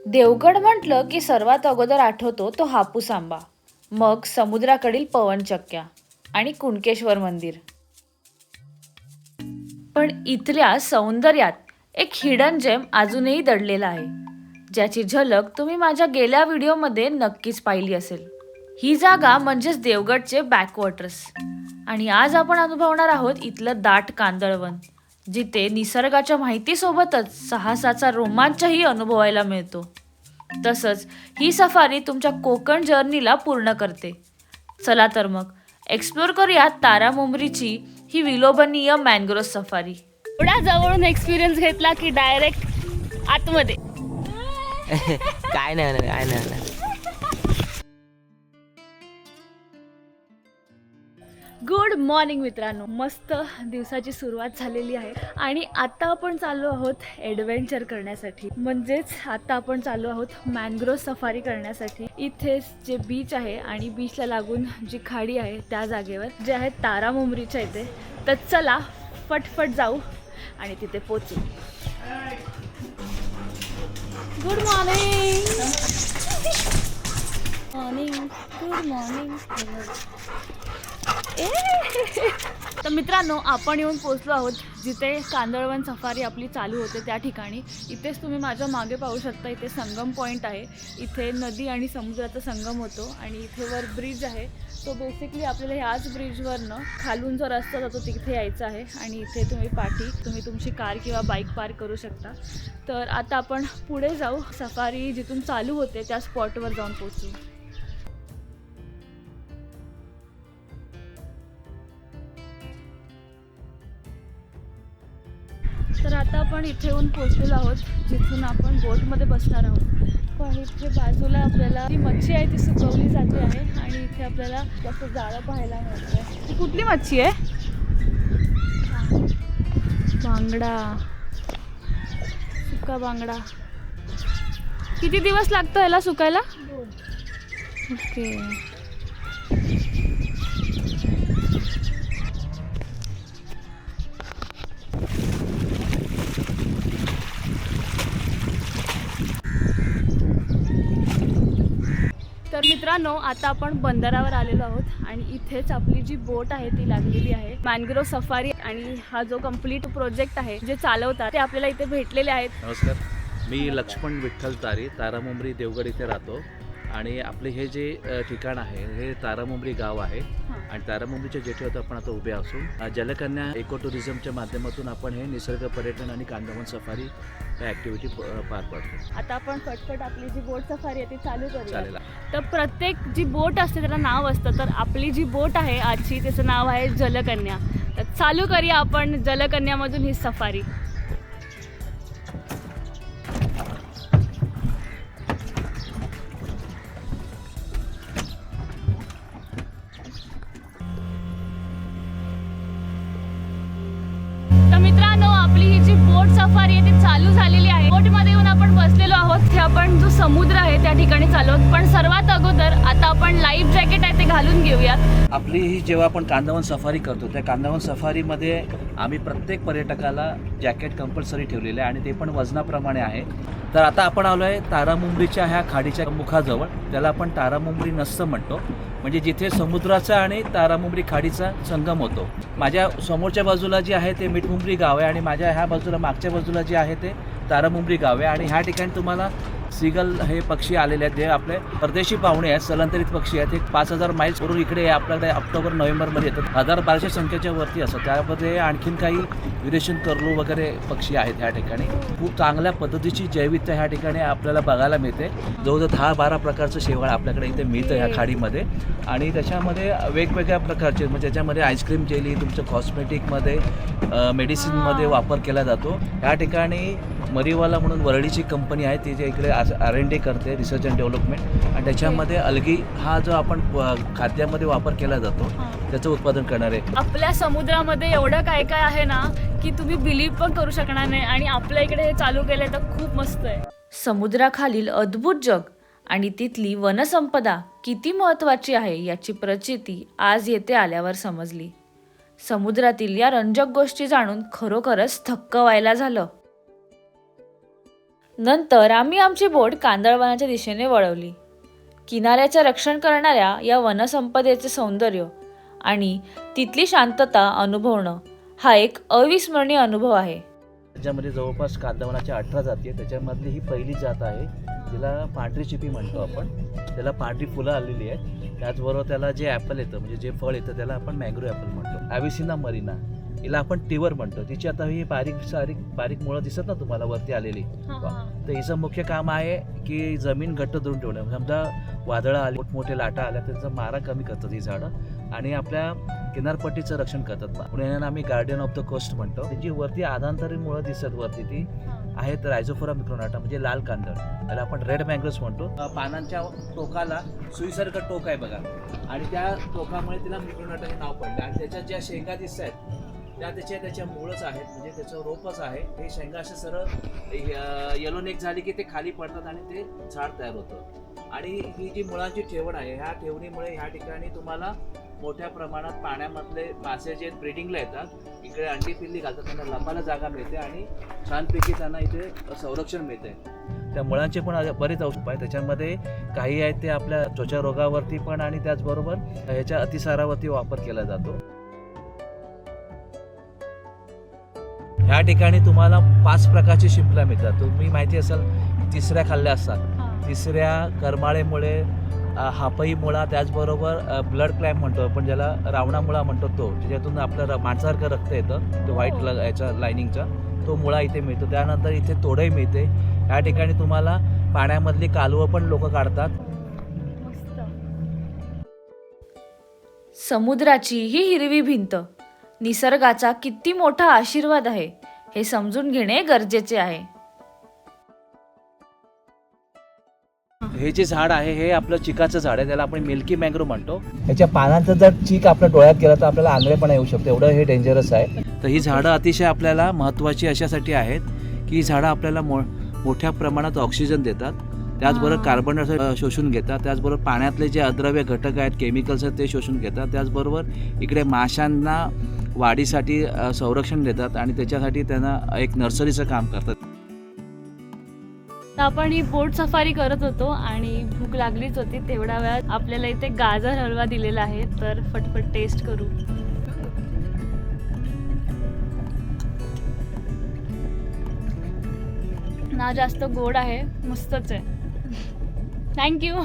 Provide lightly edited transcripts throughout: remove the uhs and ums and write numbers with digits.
देवगड म्हटलं की सर्वात अगोदर आठवतो तो हापूस आंबा, मग समुद्राकडील पवनचक्क्या आणि कुणकेश्वर मंदिर. पण इथल्या सौंदर्यात एक हिडन जेम अजूनही दडलेला आहे, ज्याची झलक तुम्ही माझ्या गेल्या व्हिडिओमध्ये नक्कीच पाहिली असेल. ही जागा म्हणजेच देवगडचे बॅकवॉटर्स. आणि आज आपण अनुभवणार आहोत इथलं दाट कांदळवन, जिथे निसर्गाच्या माहितीसोबतच साहसाचा रोमांचही अनुभवायला मिळतो. तसंच ही सफारी तुमच्या कोकण जर्नीला पूर्ण करते. चला तर मग एक्सप्लोर करूया तारामुंबरीची ही विलोभनीय मॅनग्रोव्ह सफारी. एवढ्या जवळून एक्सपिरियन्स घेतला की डायरेक्ट आतमध्ये. काय नाही होणार, काय नाही होणार. गुड मॉर्निंग मित्रांनो, मस्त दिवसाची सुरुवात झालेली आहे आणि आता आपण चाललो आहोत ॲडव्हेंचर करण्यासाठी. म्हणजेच आता आपण चाललो आहोत मॅनग्रोव्ह सफारी करण्यासाठी. इथेच जे बीच आहे आणि बीचला लागून जी खाडी आहे त्या जागेवर जे आहे तारामुंबरीच्या इथे. तर चला फटफट जाऊ आणि तिथे पोचू. Good morning. Morning, good morning. तर मित्रांनो, आपण येऊन पोचलो आहोत जिथे कांदळवन सफारी आपली चालू होते त्या ठिकाणी. इथेच तुम्ही माझ्या मागे पाहू शकता, इथे संगम पॉईंट आहे. इथे नदी आणि समुद्राचा संगम होतो आणि इथे वर ब्रिज आहे. तो बेसिकली आपल्याला ह्याच ब्रिजवरनं खालून जो रस्ता जातो तिथे यायचं आहे आणि इथे तुम्ही तुमची कार किंवा बाईक पार्क करू शकता. तर आता आपण पुढे जाऊ, सफारी जिथून चालू होते त्या स्पॉटवर जाऊन पोचू. तर आता आपण इथे येऊन पोचलेलो आहोत जिथून आपण बोटमध्ये बसणार आहोत. पण इथे बाजूला आपल्याला जी मच्छी आहे ती सुकवली जाते आहे आणि इथे आपल्याला जास्त जाळं पाहायला मिळतं. ती कुठली मच्छी आहे? बांगडा, सुका बांगडा. किती दिवस लागतो याला सुकायला? ओके. तर मित्रांनो, आता आपण बंदरावर आलेलो आहोत आणि इथेच आपली जी बोट आहे ती लागलेली आहे. मॅनग्रोव्ह सफारी आणि हा जो कम्प्लीट प्रोजेक्ट आहे जे चालवतात ते आपल्याला इथे भेटलेले आहेत. नमस्कार, मी लक्ष्मण विठ्ठल तारी, तारामुंबरी देवगड इथे राहतो. आणि आपले हे जे ठिकाण आहे हे तारामुंबरी गाव आहे आणि तारामुंबरीच्या जेटीवर आपण आता उभे असून जलकन्या इको टुरिझमच्या माध्यमातून आपण हे निसर्ग पर्यटन आणि कांदळवन सफारी या ॲक्टिव्हिटी पार पाडतो. आता आपण फटफट आपली जी बोट सफारी आहे ती चालू करूया. चालेल. तर प्रत्येक जी बोट असते त्याला नाव असतं. तर आपली जी बोट आहे आजची त्याचं नाव आहे जलकन्या. तर चालू करूया आपण जलकन्यामधून ही सफारी. आपली ही जी बोट सफारी आहे ती चालू झालेली आहे. बोटमध्ये येऊन आपण बसलेलो आहोत. हे आपण जो समुद्र आहे त्या ठिकाणी चालू आहोत. पण सर्वात अगोदर आता आपण लाईफ जॅकेट आहे ते घालून घेऊयात. आपली ही जेव्हा आपण कांदळवन सफारी करतो त्या कांदळवन सफारीमध्ये आम्ही प्रत्येक पर्यटकाला जॅकेट कंपल्सरी ठेवलेले आहे आणि ते पण वजनाप्रमाणे आहे. तर आता आपण आलो आहे तारामुंबरीच्या ह्या खाडीच्या मुखाजवळ. त्याला आपण तारामुंबरी नस्स म्हणतो, म्हणजे जिथे समुद्राचा आणि तारामुंबरी खाडीचा संगम होतो. माझ्या समोरच्या बाजूला जे आहे ते मिठमुंबरी गाव आहे आणि माझ्या ह्या बाजूला मागच्या बाजूला जे आहे ते तारामुंबरी गाव आहे. आणि ह्या ठिकाणी तुम्हाला सीगल हे पक्षी आलेले आहेत, जे आपले परदेशी पाहुणे आहेत, स्थलांतरित पक्षी आहेत. एक 5,000 माईल्स वरून इकडे आपल्याकडे ऑक्टोबर नोव्हेंबरमध्ये येतात. 1,000-1,200 संख्येच्या वरती असतात. त्यामध्ये आणखीन काही विदेशी कर्लू वगैरे पक्षी आहेत ह्या ठिकाणी. खूप चांगल्या पद्धतीची जैविकता ह्या ठिकाणी आपल्याला बघायला मिळते. जवळजवळ 10-12 प्रकारचं शेवाळ आपल्याकडे इथे मिळतं ह्या खाडीमध्ये. आणि त्याच्यामध्ये वेगवेगळ्या प्रकारचे, म्हणजे त्याच्यामध्ये आईस्क्रीम जेली, तुमचं कॉस्मेटिकमध्ये, मेडिसिनमध्ये वापर केला जातो. ह्या ठिकाणी मरीवाला म्हणून वरळीची कंपनी आहे, ती जे इकडे R&D करते, रिसर्च अँड डेव्हलपमेंट. आणि त्याच्यामध्ये अलगी हा जो आपण खाद्यामध्ये वापर केला जातो त्याचं उत्पादन करणार आहे. आपल्या समुद्रामध्ये एवढं काय काय आहे ना की तुम्ही बिलीव्ह पण करू शकणार नाही. आणि आपल्या इकडे हे चालू केलंय तर खूप मस्त आहे. समुद्राखालील अद्भुत जग आणि तिथली वनसंपदा किती महत्त्वाची आहे याची प्रचिती आज येथे आल्यावर समजली. समुद्रातील या रंजक गोष्टी जाणून खरोखरच थक्क व्हायला झालं. नंतर आम्ही आमची बोट कांदळवनाच्या दिशेने वळवली. किनाऱ्याचे रक्षण करणाऱ्या या वनसंपदेचे सौंदर्य आणि तिथली शांतता अनुभवणं हा एक अविस्मरणीय अनुभव आहे. त्याच्यामध्ये जवळपास कांदळवनाच्या 18 जाती आहेत. त्याच्यामधली ही पहिली जात आहे, जिला पांढरी चिपी म्हणतो आपण. त्याला पांढरी फुलं आलेली आहेत. त्याचबरोबर त्याला जे ॲपल येतं, म्हणजे जे फळ येतं, त्याला आपण मँग्रो ॲपल म्हणतो. ॲव्हिसिना मरिना हिला आपण टिवर म्हणतो. तिची आता ही बारीक मुळं दिसत ना तुम्हाला वरती आलेली, तर हिचं मुख्य काम आहे की जमीन घट्ट धरून ठेवणं. समजा वादळं आली, मोठमोठे लाटा आल्या, त्याचा मारा कमी करतात ही झाडं आणि आपल्या किनारपट्टीचं रक्षण करतात. म्हणून यांना आम्ही गार्डियन ऑफ द कोस्ट म्हणतो. त्याची वरती आधांतरी मुळं दिसत वरती ती आहेत रायझोफोरा मिक्रोनाटा, म्हणजे लाल कांदळ, त्याला आपण रेड मँग्रोव्स म्हणतो. पानांच्या टोकाला सुईसारखं टोक आहे बघा, आणि त्या टोकामुळे तिला मिक्रोनाटा हे नाव पडलं. आणि त्याच्या ज्या शेंगा दिसत आहेत त्याच्या मूळच आहेत, म्हणजे त्याचं रोपच आहे. हे शेंगा असे सरळ येलो नेक झाली की ते खाली पडतात आणि ते झाड तयार होतं. आणि ही जी मुळांची ठेवण आहे, ह्या ठेवणीमुळे ह्या ठिकाणी तुम्हाला मोठ्या प्रमाणात पाण्यामधले मासे जे ब्रीडिंगला येतात, इकडे अंडी पिल्ली घालतात, त्यांना लपायला जागा मिळते आणि छानपैकी त्यांना इथे संरक्षण मिळते. त्या मुळांचे पण बरेच औषध आहेत. त्याच्यामध्ये काही आहेत ते आपल्या त्वचा रोगावरती पण आणि त्याचबरोबर ह्याच्या अतिसारावरती वापर केला जातो. ह्या ठिकाणी तुम्हाला 5 प्रकारची शिंपल्या मिळतात. तुम्ही माहिती असेल तिसऱ्या खाल्ल्या असतात. तिसऱ्या करमाळेमुळे, हापई मुळा, त्याचबरोबर ब्लड क्लॅम्प म्हणतो आपण, ज्याला रावणा मुळा म्हणतो, तो ज्याच्यातून आपलं माणसासारखं रक्त येतं, तो व्हाईट याचा लायनिंगचा, तो मुळा इथे मिळतो. त्यानंतर इथे तोडही मिळते. या ठिकाणी तुम्हाला पाण्यामधली कालवं पण लोक काढतात. समुद्राची ही हिरवी भिंत निसर्गाचा किती मोठा आशीर्वाद आहे हे समजून घेणे गरजेचे आहे. हे जे झाड आहे हे आपलं चिकाचं झाड आहे, त्याला आपण मिल्की मँग्रो म्हणतो. ह्याच्या पानांचा जर चीक आपल्या डोळ्यात गेला तर आपल्याला आंधळेपणा येऊ शकतो, एवढं हे डेंजरस आहे. तर ही झाडं अतिशय आपल्याला महत्त्वाची अशासाठी आहेत की ही झाडं आपल्याला मोठ्या प्रमाणात ऑक्सिजन देतात, त्याचबरोबर कार्बन डायऑक्साईड शोषून घेतात, त्याचबरोबर पाण्यातले जे अद्रव्य घटक आहेत, केमिकल्स आहेत, ते शोषून घेतात. त्याचबरोबर इकडे माशांना वाढीसाठी संरक्षण देतात आणि त्याच्यासाठी त्यांना एक नर्सरीचं काम करतात. आपण ही बोट सफारी करत होतो आणि भूक लागलीच होती. तेवढ्या वेळात आपल्याला इथे गाजर हलवा दिलेला आहे, तर फटफट टेस्ट करू. ना जास्त गोड आहे, मस्तच आहे. थँक्यू.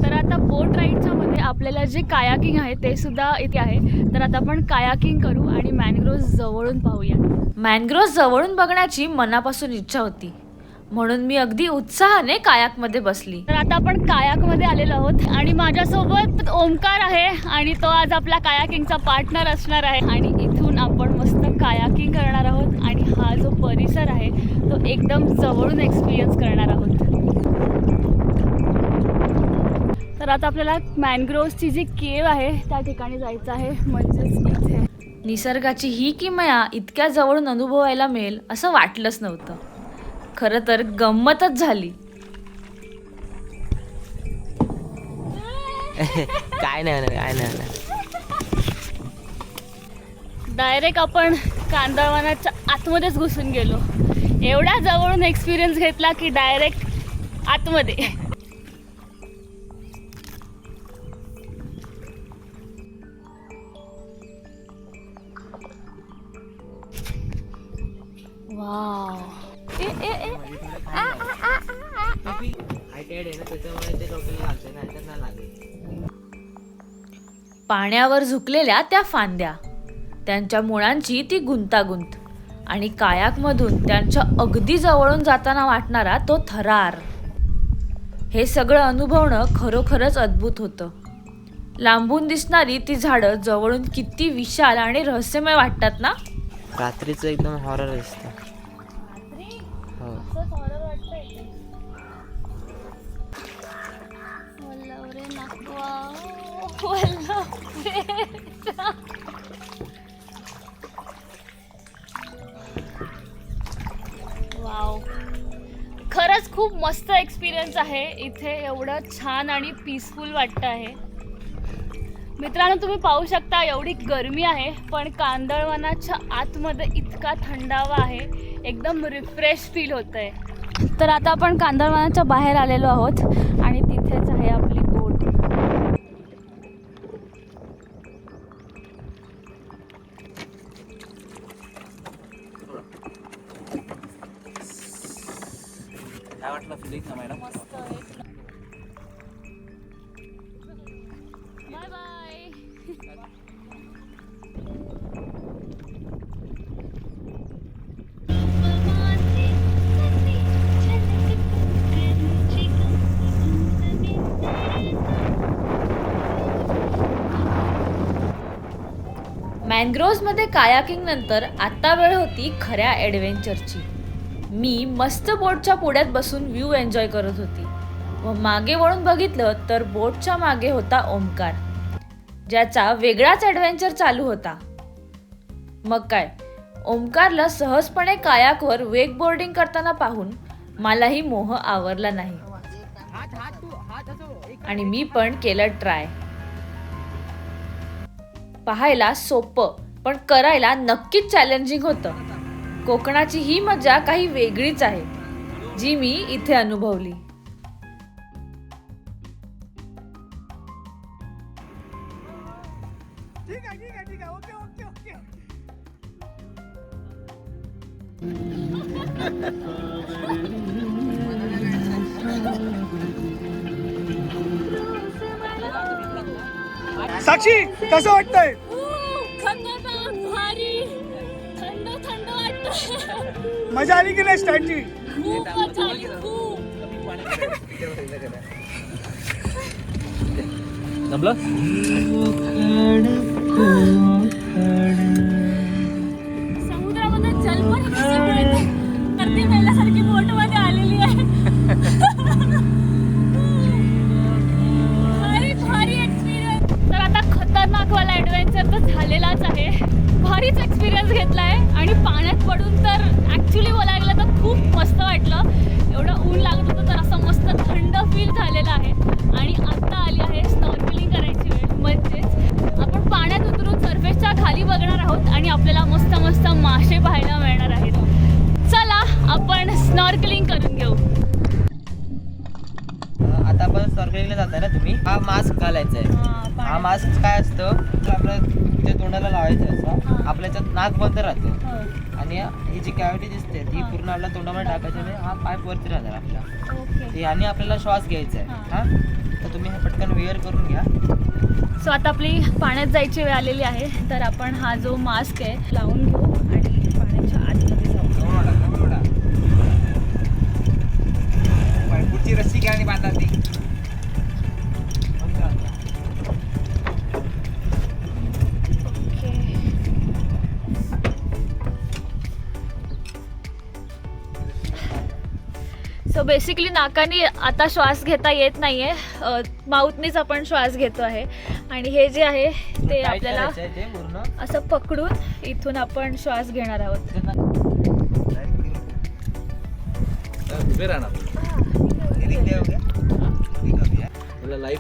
तर आता बोट राईडच्या मध्ये आपल्याला जे कायाकिंग आहे ते सुद्धा इथे आहे. तर आता आपण कायाकिंग करू आणि मॅनग्रोव्ह जवळून पाहूया. मॅनग्रोव्ह जवळून बघण्याची मनापासून इच्छा होती, म्हणून मी अगदी उत्साहाने कायाकमध्ये बसली. तर आता आपण कायाकमध्ये आलेलो आहोत आणि माझ्यासोबत ओमकार आहे आणि तो आज आपला कायाकिंगचा पार्टनर असणार आहे. आणि इथून आपण मस्त कायाकिंग करणार आहोत आणि हा जो परिसर आहे तो एकदम जवळून एक्सपिरियन्स करणार आहोत. तर आता आपल्याला मॅनग्रोव्हची जी केव आहे त्या ठिकाणी जायचं आहे, म्हणजेच इथे. निसर्गाची ही किमया इतक्या जवळून अनुभवायला मिळेल असं वाटलंच नव्हतं. खरं तर गंमतच झाली. काय नाही. डायरेक्ट आपण कांदळवनाच्या आतमध्येच घुसून गेलो. एवढ्या जवळून एक्सपिरियन्स घेतला की डायरेक्ट आतमध्ये. वाव. पाण्यावर झुकलेल्या त्या फांद्या, त्यांच्या मुळांची ती गुंतागुंत आणि कायाकमधून त्यांच्या अगदी जवळून जाताना वाटणारा तो थरार, हे सगळं अनुभवणं खरोखरच अद्भुत होतं. लांबून दिसणारी ती झाडं जवळून किती विशाल आणि रहस्यमय वाटतात ना. रात्रीचं एकदम हॉरर दिसतं. हो. वाव, खरंच खूप मस्त एक्सपिरियन्स आहे इथे. एवढं छान आणि पीसफुल वाटतं आहे. मित्रांनो, तुम्ही पाहू शकता एवढी गरमी आहे, पण कांदळवनाच्या आतमध्ये इतका थंडावा आहे, एकदम रिफ्रेश फील होत आहे. तर आता आपण कांदळवनाच्या बाहेर आलेलो आहोत आणि तिथेच आहे आपली बोट. काय वाटलं फिलिंग ना मॅडम? मस्त बाय बाय. मॅनग्रोव्हमध्ये कायाकिंग नंतर आता वेळ होती खऱ्या ॲडव्हेंचरची. मी मस्त बोटच्या पुढ्यात बसून व्ह्यू एन्जॉय करत होती व मागे वळून बघितलं तर बोटच्या मागे होता ओमकार, ज्याचा वेगळाच ॲडव्हेंचर चालू होता. मग काय, ओमकारला सहजपणे कायाकवर वेग बोर्डिंग करताना पाहून मलाही मोह आवरला नाही आणि मी पण केलं ट्राय. पाहायला सोपं पण करायला नक्कीच चॅलेंजिंग होतं. कोकणाची ही मजा काही वेगळीच आहे, जी मी इथे अनुभवली. साक्षी कसं वाटतंय? खतरनाक, भारी, थंड थंड वाटतं. मजा आली की नाही स्टँडची? खूप मजा आली, खूप. जमलं? समुद्रामध्ये जलपरी कशी मिळते तर ती पहिल्यासारखी बोटमध्ये आलेली आहे. भारी भारी एक्सपिरियन्स. तर आता खतरनाक वाला ॲडव्हेंचर तर झालेलाच आहे, भारीच एक्सपिरियन्स घेतला आहे आणि पाण्यात पडून तर ॲक्च्युली बोलायला गेलं तर खूप मस्त वाटलं. एवढं ऊन लागत होतं तर असं मस्त थंड फील झालेलं आहे. आणि आता आली आहे स्नॉर्कलिंग करायची वेळ. म्हणजेच आपण पाण्यात उतरून सरफेसच्या खाली बघणार आहोत आणि आपल्याला मस्त मस्त मासे पाहायला मिळणार आहेत. चला आपण स्नॉर्कलिंग करून घेऊ. आता आपण स्नॉर्कलिंगला जाताय ना तुम्ही, हा मास्क घालायचा आहे. हा मास्क काय असतं, आपलं तुझ्या तोंडाला लावायचं असं, आपल्या याच्यात नाक बंद राहतं आणि ही जी कॅव्हिटी दिसते ती पूर्ण आपल्या तोंडामध्ये टाकायची आणि हा पाईप वरती राहणार आपला, आणि आपल्याला श्वास घ्यायचा आहे. हा, तर तुम्ही हे पटकन वेअर करून घ्या. सो आता आपली पाण्यात जायची वेळ आलेली आहे, तर आपण हा जो मास्क आहे लावून घेऊ आणि पाण्याच्या आतमध्ये जाऊ. पुढची रस्सी घ्या आणि बांधा ती. सो बेसिकली नाकाने आता श्वास घेता येत नाहीये, माऊथनीच आपण श्वास घेतो आहे. आणि हे जे आहे ते आपल्याला ते पूर्ण असं पकडून इथून आपण श्वास घेणार आहोत. उभे राहणार.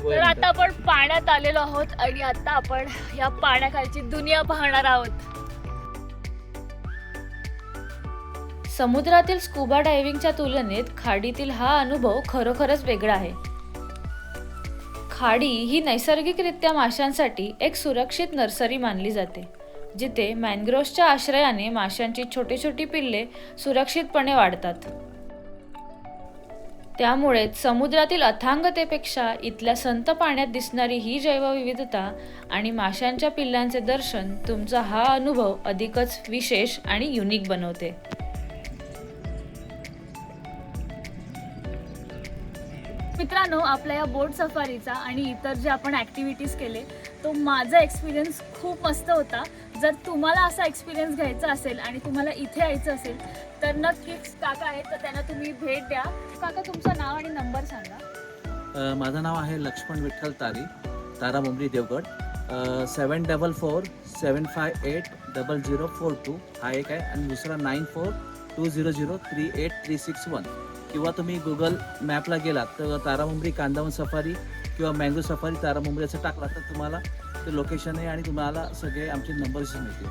तर आता आपण पाण्यात आलेलो आहोत आणि आता आपण या पाण्याखालची दुनिया पाहणार आहोत. समुद्रातील स्कुबा डायव्हिंगच्या तुलनेत खाडीतील हा अनुभव खरोखरच वेगळा आहे. खाडी ही नैसर्गिकरित्या माशांसाठी एक सुरक्षित नर्सरी मानली जाते, जिथे मॅनग्रोव्हच्या आश्रयाने माशांची छोटी छोटी पिल्ले सुरक्षितपणे वाढतात. त्यामुळेच समुद्रातील अथांगतेपेक्षा इथल्या संत पाण्यात दिसणारी ही जैवविविधता आणि माशांच्या पिल्लांचे दर्शन तुमचा हा अनुभव अधिकच विशेष आणि युनिक बनवते. मित्रांनो, आपल्या या बोट सफारीचा आणि इतर जे आपण ॲक्टिव्हिटीज केले तो माझा एक्सपिरियन्स खूप मस्त होता. जर तुम्हाला असा एक्सपिरियन्स घ्यायचा असेल आणि तुम्हाला इथे यायचं असेल तर नक्कीच काका आहेत, तर त्यांना तुम्ही भेट द्या. काका, तुमचं नाव आणि नंबर सांगा. माझं नाव आहे लक्ष्मण विठ्ठल तारी, तारा मुंबरी देवगड. 7447580042 हा एक आहे आणि दुसरा 9420038361. किंवा तुम्ही गुगल मॅपला गेलात तर तारा मुंबरी कांदळवन सफारी किंवा मँगो सफारी तारा मुंबई असं टाकला तर तुम्हाला ते लोकेशन आहे आणि तुम्हाला सगळे आमचे नंबर्स मिळतील.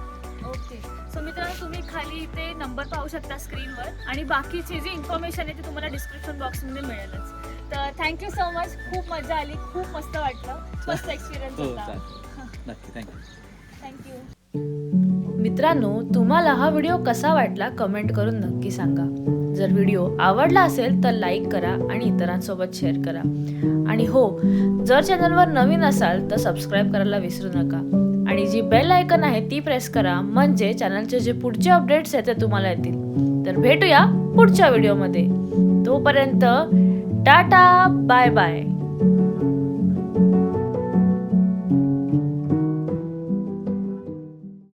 ओके. सो मित्रांनो, तुम्ही खाली इथे नंबर पाहू शकता स्क्रीनवर आणि बाकीची जी इन्फॉर्मेशन आहे ती तुम्हाला डिस्क्रिप्शन बॉक्समध्ये मिळेलच. तर थँक्यू सो मच. खूप मजा आली, खूप मस्त वाटलं. फर्स्ट एक्सपिरियन्स हो होता. चालेल, नक्की. थँक्यू. थँक्यू. मित्रांनो, तुम्हाला हा व्हिडिओ कसा वाटला कमेंट करून नक्की सांगा. जर व्हिडिओ आवडला असेल तर लाईक करा आणि इतरांसोबत शेअर करा. आणि हो, जर चॅनलवर नवीन असाल तर सबस्क्राईब करायला विसरू नका आणि जी बेल आयकन आहे ती प्रेस करा, म्हणजे चॅनलचे जे पुढचे अपडेट्स आहेत ते तुम्हाला येतील. तर भेटूया पुढच्या व्हिडिओमध्ये. तोपर्यंत टाटा, बाय बाय.